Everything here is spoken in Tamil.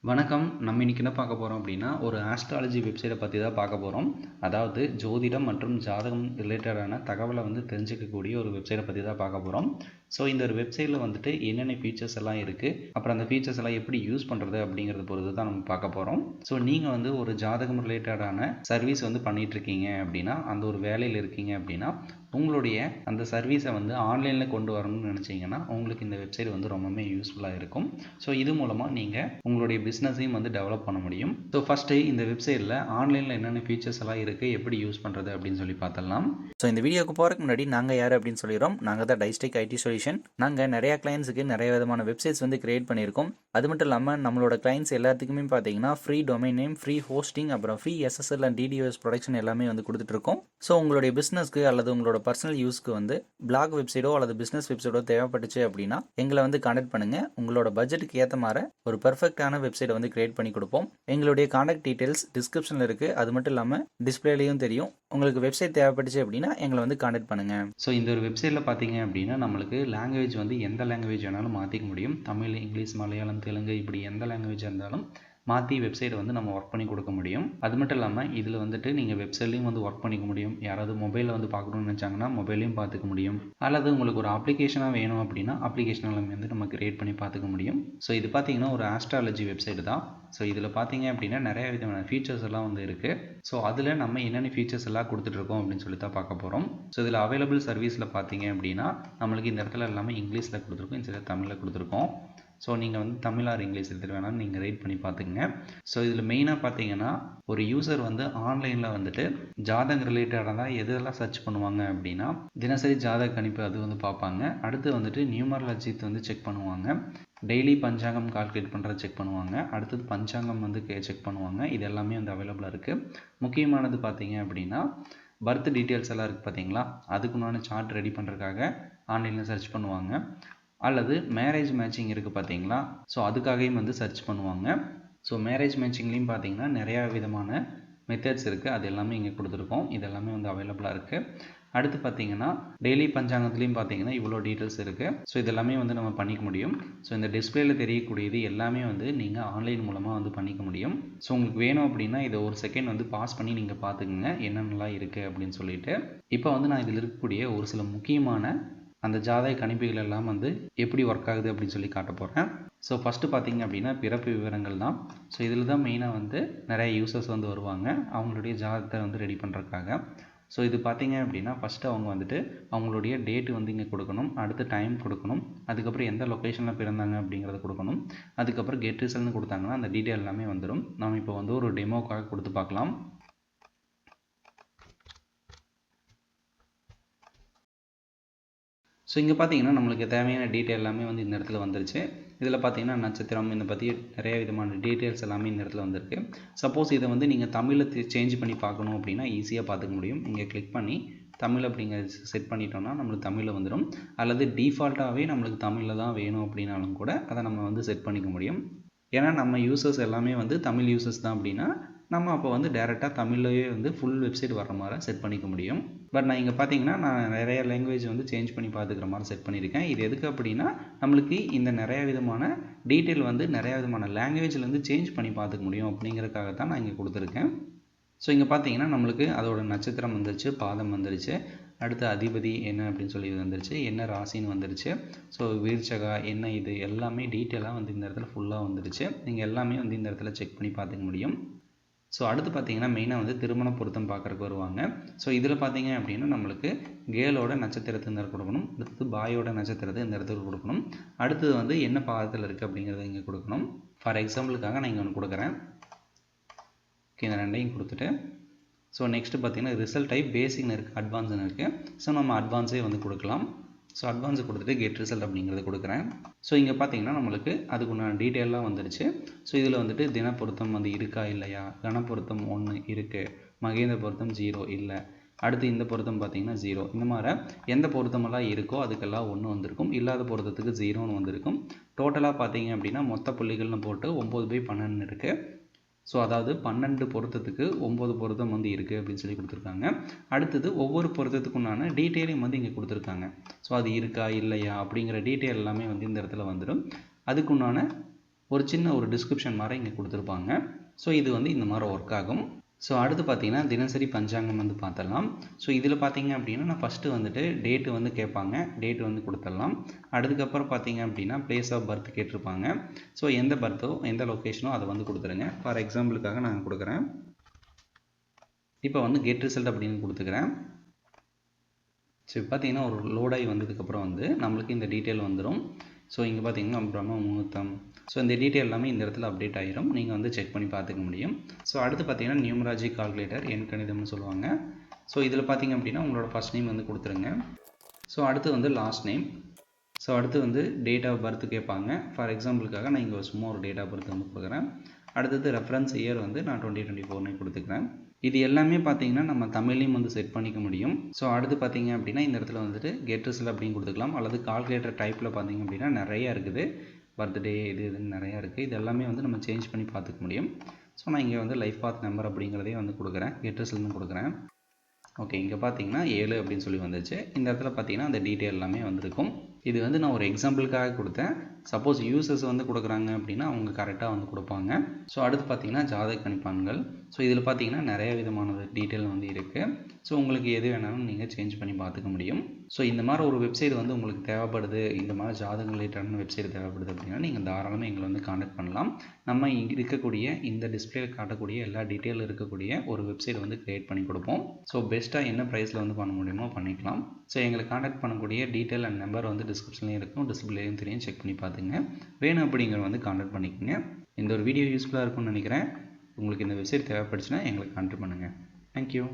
வணக்கம். நம்ம இன்னைக்கு என்ன பார்க்க போறோம் அப்படின்னா, ஒரு ஆஸ்ட்ராலஜி வெப்சைட்ட பத்தி தான் பார்க்க போறோம். அதாவது ஜோதிடம் மற்றும் ஜாதகம் ரிலேட்டடான தகவல தெரிஞ்சுக்கக்கூடிய ஒரு வெப்சைட்ட பத்தி தான் பார்க்க போறோம். ஸோ இந்த ஒரு வெப்சைட்ல என்னென்ன ஃபீச்சர்ஸ் எல்லாம் இருக்கு, அப்புறம் அந்த ஃபீச்சர்ஸ் எல்லாம் எப்படி யூஸ் பண்றது அப்படிங்கிறத பொறுத்து தான் நம்ம பார்க்க போறோம். ஸோ நீங்க ஒரு ஜாதகம் ரிலேட்டடான சர்வீஸ் பண்ணிட்டு இருக்கீங்க அப்படின்னா, அந்த ஒரு வேலையில இருக்கீங்க அப்படின்னா, உங்களுடைய அந்த சர்வீஸை ஆன்லைன்ல கொண்டு வரணும்னு நினைச்சீங்கன்னா, உங்களுக்கு இந்த வெப்சைட் ரொம்பவுமே யூஸ்ஃபுல்லா இருக்கும். ஸோ இது மூலமா நீங்க உங்களுடைய பிஸ்னஸையும் டெவலப் பண்ண முடியும். ஸோ ஃபர்ஸ்ட் இந்த வெப்சைட்ல ஆன்லைன்ல என்னென்ன ஃபீச்சர்ஸ் எல்லாம் இருக்கு, எப்படி யூஸ் பண்றது அப்படின்னு சொல்லி பார்த்தலாம். ஸோ இந்த வீடியோக்கு போகிறதுக்கு முன்னாடி நாங்கள் யார் அப்படின்னு சொல்லிடுறோம். நாங்கள் தான் டைஸ்டிக் ஐடி சொல்யூஷன். நாங்கள் நிறையா கிளைண்ட்ஸுக்கு நிறைய விதமான வெப்சைட்ஸ் கிரியேட் பண்ணியிருக்கோம். அது மட்டும் இல்லாமல் நம்மளோட கிளைண்ட்ஸ் எல்லாத்துக்குமே பார்த்தீங்கன்னா free domain name, free hosting, அப்புறம் free SSL and DDoS protection எல்லாமே கொடுத்துட்ருக்கோம். ஸோ உங்களுடைய பிஸ்னஸ்க்கு அல்லது உங்களோட பர்சனல் யூஸ்க்கு பிளாக் வெப்சைட்டோ அல்லது பிஸ்னஸ் வெப்சைட்டோ தேவைப்பட்டுச்சு அப்படின்னா எங்களை கான்டாக்ட் பண்ணுங்கள். உங்களோட பட்ஜெட்டுக்கு ஏற்ற மாதிரி ஒரு பர்ஃபெக்டான வெப்சைட்டை கிரியேட் பண்ணி கொடுப்போம். எங்களுடைய கான்டாக்ட் டீட்டெயில்ஸ் டிஸ்கிரிப்ஷனில் இருக்குது. அது மட்டும் இல்லாமல் டிஸ்பிளேலையும் தெரியும். உங்களுக்கு வெப்சைட் தேவைப்பட்டுச்சு அப்படின்னா எங்களை கான்டாக்ட் பண்ணுங்கள். ஸோ இந்த ஒரு வெப்சைட்டில் பார்த்தீங்க அப்படின்னா நம்மளுக்கு லாங்குவேஜ் எந்த லாங்குவேஜ் வேணாலும் மாற்றிக்க முடியும். தமிழ், இங்கிலீஷ், மலையாளம், தெலுங்கு இப்படி எந்த லாங்குவேஜாக இருந்தாலும் மாற்றி வெப்சைட் நம்ம ஒர்க் பண்ணி கொடுக்க முடியும். அது மட்டும் இல்லாமல் இதில் நீங்கள் வெப்சைட்லையும் ஒர்க் பண்ணிக்க முடியும். யாராவது மொபைலில் பார்க்கணும்னு நினச்சாங்கன்னா மொபைலையும் பார்த்துக்க முடியும். அல்லது உங்களுக்கு ஒரு அப்ளிகேஷனாக வேணும் அப்படின்னா அப்ளிகேஷனில் நம்ம கிரியேட் பண்ணி பார்த்துக்க முடியும். ஸோ இது பார்த்தீங்கன்னா ஒரு ஆஸ்ட்ராலஜி வெப்சைட் தான். ஸோ இதில் பார்த்தீங்க அப்படின்னா நிறைய விதமான ஃபீச்சர்ஸ் எல்லாம் இருக்குது. ஸோ அதில் நம்ம என்னென்ன ஃபீச்சர்ஸ் எல்லாம் கொடுத்துட்ருக்கோம் அப்படின்னு சொல்லி தான் பார்க்க போகிறோம். ஸோ இதில் அவைலபிள் சர்வீஸில் பார்த்தீங்க அப்படின்னா நம்மளுக்கு இந்த இடத்துல எல்லாமே இங்கிலீஷில் கொடுத்துருக்கோம், இந்த தமிழில் கொடுத்துருக்கோம். ஸோ நீங்கள் தமிழ் ஆர் இங்கிலீஷ் எடுத்துகிட்டு வேணாலும் நீங்கள் ரேட் பண்ணி பார்த்துக்குங்க. ஸோ இதில் மெயினாக பார்த்தீங்கன்னா ஒரு யூசர் ஆன்லைனில் ஜாதகம் ரிலேட்டடாக தான் எதெல்லாம் சர்ச் பண்ணுவாங்க அப்படின்னா, தினசரி ஜாதக கணிப்பு அது பார்ப்பாங்க. அடுத்து நியூமராலஜி செக் பண்ணுவாங்க. டெய்லி பஞ்சாங்கம் கால்குலேட் பண்ணுறது செக் பண்ணுவாங்க. அடுத்தது பஞ்சாங்கம் செக் பண்ணுவாங்க. இது எல்லாமே அவைலபிளாக இருக்குது. முக்கியமானது பார்த்தீங்க அப்படின்னா பர்த் டீட்டெயில்ஸ் எல்லாம் இருக்குது பார்த்தீங்களா, அதுக்குண்டான சார்ட் ரெடி பண்ணுறதுக்காக ஆன்லைனில் சர்ச் பண்ணுவாங்க. அல்லது மேரேஜ் மேட்சிங் இருக்குது பார்த்தீங்களா, ஸோ அதுக்காகவும் சர்ச் பண்ணுவாங்க. ஸோ மேரேஜ் மேட்சிங்லேயும் பார்த்தீங்கன்னா நிறையா விதமான மெத்தட்ஸ் இருக்குது. அது எல்லாமே இங்கே கொடுத்துருக்கோம். இது எல்லாமே அவைலபிளாக இருக்குது. அடுத்து பார்த்தீங்கன்னா டெய்லி பஞ்சாங்கத்துலேயும் பார்த்தீங்கன்னா இவ்வளோ டீட்டெயில்ஸ் இருக்குது. ஸோ இதெல்லாமே நம்ம பண்ணிக்க முடியும். ஸோ இந்த டிஸ்பிளேல தெரியக்கூடியது எல்லாமே நீங்கள் ஆன்லைன் மூலமாக பண்ணிக்க முடியும். ஸோ உங்களுக்கு வேணும் அப்படின்னா இதை ஒரு செகண்ட் பாஸ் பண்ணி நீங்கள் பார்த்துக்குங்க என்னென்னலாம் இருக்குது அப்படின்னு சொல்லிட்டு. இப்போ நான் இதில் இருக்கக்கூடிய ஒரு சில முக்கியமான அந்த ஜாதக கணிப்புகள் எல்லாம் எப்படி ஒர்க் ஆகுது அப்படின்னு சொல்லி காட்ட போகிறேன். ஸோ ஃபஸ்ட்டு பார்த்தீங்க அப்படின்னா பிறப்பு விவரங்கள் தான். ஸோ இதில் தான் மெயினாக நிறைய யூசர்ஸ் வருவாங்க அவங்களுடைய ஜாதகத்தை ரெடி பண்ணுறதுக்காக. ஸோ இது பார்த்தீங்க அப்படின்னா ஃபஸ்ட்டு அவங்க அவங்களுடைய டேட்டு இங்கே கொடுக்கணும். அடுத்து டைம் கொடுக்கணும். அதுக்கப்புறம் எந்த லொக்கேஷனில் பிறந்தாங்க அப்படிங்கிறத கொடுக்கணும். அதுக்கப்புறம் கெட் ரிசல்ட்னு கொடுத்தாங்கன்னா அந்த டீட்டெயில் எல்லாமே வந்துடும். நம்ம இப்போ ஒரு டெமோக்காக கொடுத்து பார்க்கலாம். ஸோ இங்கே பார்த்தீங்கன்னா நம்மளுக்கு தேவையான டீட்டெயில் எல்லாமே இந்த இடத்துல வந்துருச்சு. இதில் பார்த்தீங்கன்னா நட்சத்திரம் இதை பற்றி நிறைய விதமான டீட்டெயில்ஸ் எல்லாமே இந்த இடத்துல வந்திருக்கு. சப்போஸ் இதை நீங்கள் தமிழில் சேஞ்ச் பண்ணி பார்க்கணும் அப்படின்னா ஈஸியாக பார்த்துக்க முடியும். இங்கே கிளிக் பண்ணி தமிழ் அப்படிங்கிறது செட் பண்ணிட்டோம்னா நம்மளுக்கு தமிழில் வந்துடும். அல்லது டிஃபால்ட்டாகவே நம்மளுக்கு தமிழில் தான் வேணும் அப்படின்னாலும் கூட அதை நம்ம செட் பண்ணிக்க முடியும். ஏன்னா நம்ம யூசர்ஸ் எல்லாமே தமிழ் யூசர்ஸ் தான் அப்படின்னா நம்ம அப்போ டேரெக்டாக தமிழ்லேயே ஃபுல் வெப்சைட் வர்ற மாதிரி செட் பண்ணிக்க முடியும். பட் நான் இங்கே பார்த்தீங்கன்னா நான் நிறைய லாங்குவேஜ் சேஞ்ச் பண்ணி பார்த்துக்கிற மாதிரி செட் பண்ணியிருக்கேன். இது எதுக்கு அப்படின்னா நம்மளுக்கு இந்த நிறைய விதமான டீட்டெயில் நிறைய விதமான லாங்குவேஜில் சேஞ்ச் பண்ணி பார்த்துக்க முடியும் அப்படிங்கிறதுக்காக தான் நான் இங்கே கொடுத்துருக்கேன். ஸோ இங்கே பார்த்தீங்கன்னா நம்மளுக்கு அதோட நட்சத்திரம் வந்துருச்சு, பாதம் வந்துருச்சு, அடுத்து அதிபதி என்ன அப்படின்னு சொல்லி வந்துருச்சு, என்ன ராசின்னு வந்துருச்சு. ஸோ வீர்ச்சகா என்ன இது எல்லாமே டீட்டெயிலாக இந்த இடத்துல ஃபுல்லாக வந்துருச்சு. நீங்கள் எல்லாமே இந்த இடத்துல செக் பண்ணி பார்த்துக்க முடியும். ஸோ அடுத்து பார்த்தீங்கன்னா மெயினாக திருமண பொருத்தம் பார்க்குறக்கு வருவாங்க. ஸோ இதில் பார்த்தீங்க அப்படின்னா நம்மளுக்கு கேலோட நட்சத்திரத்தை இந்த இடத்துல கொடுக்கணும். அடுத்தது பாயோட நட்சத்திரத்தை இந்த இடத்துல கொடுக்கணும். அடுத்தது என்ன பாதத்தில் இருக்குது அப்படிங்கிறத இங்கே கொடுக்கணும். ஃபார் எக்ஸாம்பிளுக்காக நான் இங்கே ஒன்று கொடுக்குறேன். ஓகே, இந்த ரெண்டையும் கொடுத்துட்டு ஸோ நெக்ஸ்ட்டு பார்த்தீங்கன்னா ரிசல்ட் டைப் பேசிக்னு இருக்குது, அட்வான்ஸ்னு இருக்குது. ஸோ நம்ம அட்வான்ஸே கொடுக்கலாம். ஸோ அட்வான்ஸை கொடுத்துட்டு கெட் ரிசல்ட் அப்படிங்கிறத கொடுக்குறேன். ஸோ இங்கே பார்த்தீங்கன்னா நம்மளுக்கு அதுக்குண்டான டீட்டெயிலாம் வந்துருச்சு. ஸோ இதில் தினப்பொருத்தம் இருக்கா இல்லையா, கணப்பொருத்தம் 1 இருக்குது, மகேந்திர பொருத்தம் 0 இல்லை, அடுத்து இந்த பொருத்தம் பார்த்தீங்கன்னா 0. இந்த மாதிரி எந்த பொருத்தமெல்லாம் இருக்கோ அதுக்கெல்லாம் 1 வந்திருக்கும், இல்லாத பொருத்தத்துக்கு 0ன்னு வந்திருக்கும். டோட்டலாக பார்த்தீங்க அப்படின்னா மொத்த புள்ளிகள்னு போட்டு 9/12 இருக்குது. ஸோ அதாவது 12 பொருத்தத்துக்கு 9 பொருத்தம் இருக்குது அப்படின்னு சொல்லி கொடுத்துருக்காங்க. அடுத்தது ஒவ்வொரு பொருத்தத்துக்குண்டான டீட்டெயிலையும் இங்கே கொடுத்துருக்காங்க. ஸோ அது இருக்கா இல்லையா அப்படிங்கிற டீட்டெயில் எல்லாமே இந்த இடத்துல வந்துடும். அதுக்குண்டான ஒரு சின்ன ஒரு டிஸ்கிரிப்ஷன் மாதிரி இங்கே கொடுத்துருப்பாங்க. ஸோ இது வந்து இந்த மாதிரி ஒர்க் ஆகும். ஸோ அடுத்து பார்த்தீங்கன்னா தினசரி பஞ்சாங்கம் வந்து பார்த்துடலாம். ஸோ இதில் பார்த்தீங்க அப்படின்னா நான் ஃபஸ்ட்டு வந்துட்டு டேட்டு வந்து கேட்பாங்க, டேட்டு வந்து கொடுத்துடலாம். அதுக்கப்புறம் பார்த்தீங்க அப்படின்னா பிளேஸ் ஆஃப் பர்த் கேட்டிருப்பாங்க. ஸோ எந்த பர்த்தோ எந்த லொக்கேஷனோ அதை வந்து கொடுத்துருங்க. ஃபார் எக்ஸாம்பிளுக்காக நான் கொடுக்குறேன். இப்போ வந்து கெட் ரிசல்ட் அப்படின்னு கொடுத்துக்கிறேன். ஸோ இப்போ பார்த்தீங்கன்னா ஒரு லோடாகி வந்ததுக்கப்புறம் வந்து நம்மளுக்கு இந்த டீட்டெயில் வந்துடும். ஸோ இங்கே பார்த்தீங்கன்னா பிரம்ம முகூர்த்தம். ஸோ இந்த டீட்டெயில் எல்லாமே இந்த இடத்துல அப்டேட் ஆகிரும். நீங்கள் வந்து செக் பண்ணி பார்த்துக்க முடியும். ஸோ அடுத்து பார்த்தீங்கன்னா நியூமராஜி கால்குலேட்டர், எண் கணிதம்னு சொல்லுவாங்க. ஸோ இதில் பார்த்தீங்க அப்படின்னா உங்களோட ஃபர்ஸ்ட் நேம் வந்து கொடுத்துருங்க. ஸோ அடுத்து வந்து லாஸ்ட் நேம். ஸோ அடுத்து வந்து டேட் ஆஃப் பர்த் கேட்பாங்க. ஃபார் எக்ஸாம்பிளுக்காக நான் இங்கே சும்மா ஒரு டேட் ஆஃப் பர்த் வந்து கொடுக்குறேன். அடுத்தது ரெஃபரன்ஸ் இயர் வந்து நான் 2024 கொடுத்துக்கிறேன். இது எல்லாமே பார்த்தீங்கன்னா நம்ம தமிழ்லையும் வந்து செட் பண்ணிக்க முடியும். ஸோ அடுத்து பார்த்தீங்க அப்படின்னா இந்த இடத்துல வந்துட்டு கெட் ரிசல்ட் அப்படின்னு கொடுத்துக்கலாம். அல்லது கால்குலேட்டர் டைப்பில் பார்த்தீங்க அப்படின்னா நிறையா இருக்குது. பர்த்டே இதுன்னு நிறையா இருக்குது. இது எல்லாமே வந்து நம்ம சேஞ்ச் பண்ணி பார்த்துக்க முடியும். ஸோ நான் இங்கே வந்து லைஃப் பாத் நம்பர் அப்படிங்கிறதே வந்து கொடுக்குறேன். கெட் ரிசல்ட்னு கொடுக்குறேன். ஓகே, இங்கே பார்த்தீங்கன்னா 7 அப்படின்னு சொல்லி வந்துச்சு. இந்த இடத்துல பார்த்தீங்கன்னா அந்த டீட்டெயில் எல்லாமே வந்திருக்கும். இது வந்து நான் ஒரு எக்ஸாம்பிளுக்காக கொடுத்தேன். சப்போஸ் யூசர்ஸ் வந்து கொடுக்குறாங்க அப்படின்னா அவங்க கரெக்டாக வந்து கொடுப்பாங்க. ஸோ அடுத்து பார்த்தீங்கன்னா ஜாதக கணிப்பான்கள். ஸோ இதில் பார்த்தீங்கன்னா நிறைய விதமான டீட்டெயில் வந்து இருக்குது. ஸோ உங்களுக்கு எது வேணாலும் நீங்கள் சேஞ்ச் பண்ணி பார்த்துக்க முடியும். ஸோ இந்த மாதிரி ஒரு வெப்சைட் வந்து உங்களுக்கு தேவைப்படுது, இந்த மாதிரி ஜாதகம் ரிலேட்டடான வெப்சைட் தேவைப்படுது அப்படின்னா நீங்கள் தாராளமாக எங்களை வந்து கான்டாக்ட் பண்ணலாம். நம்ம இங்கே இருக்கக்கூடிய இந்த டிஸ்பிளேல காட்டக்கூடிய எல்லா டீட்டெயில் இருக்கக்கூடிய ஒரு வெப்சைட் வந்து க்ரியேட் பண்ணி கொடுப்போம். ஸோ பெஸ்ட்டாக என்ன ப்ரைஸில் வந்து பண்ண முடியுமோ பண்ணிக்கலாம். ஸோ எங்களை கான்டாக்ட் பண்ணக்கூடிய டீட்டெயில் அண்ட் நம்பர் வந்து டிஸ்கிரிப்ஷன்லேயும் இருக்கும், டிஸ்பிளேலையும் தெரியும். செக் பண்ணி பார்த்துங்க. வேணும் அப்படிங்கிற வந்து கான்டாக்ட் பண்ணிக்கோங்க. இந்த ஒரு வீடியோ யூஸ்ஃபுல்லாக இருக்கும்னு நினைக்கிறேன். உங்களுக்கு இந்த வெப்சைட் தேவைப்படுச்சுன்னா எங்களுக்கு கான்டாக்ட் பண்ணுங்கள். தேங்க்யூ.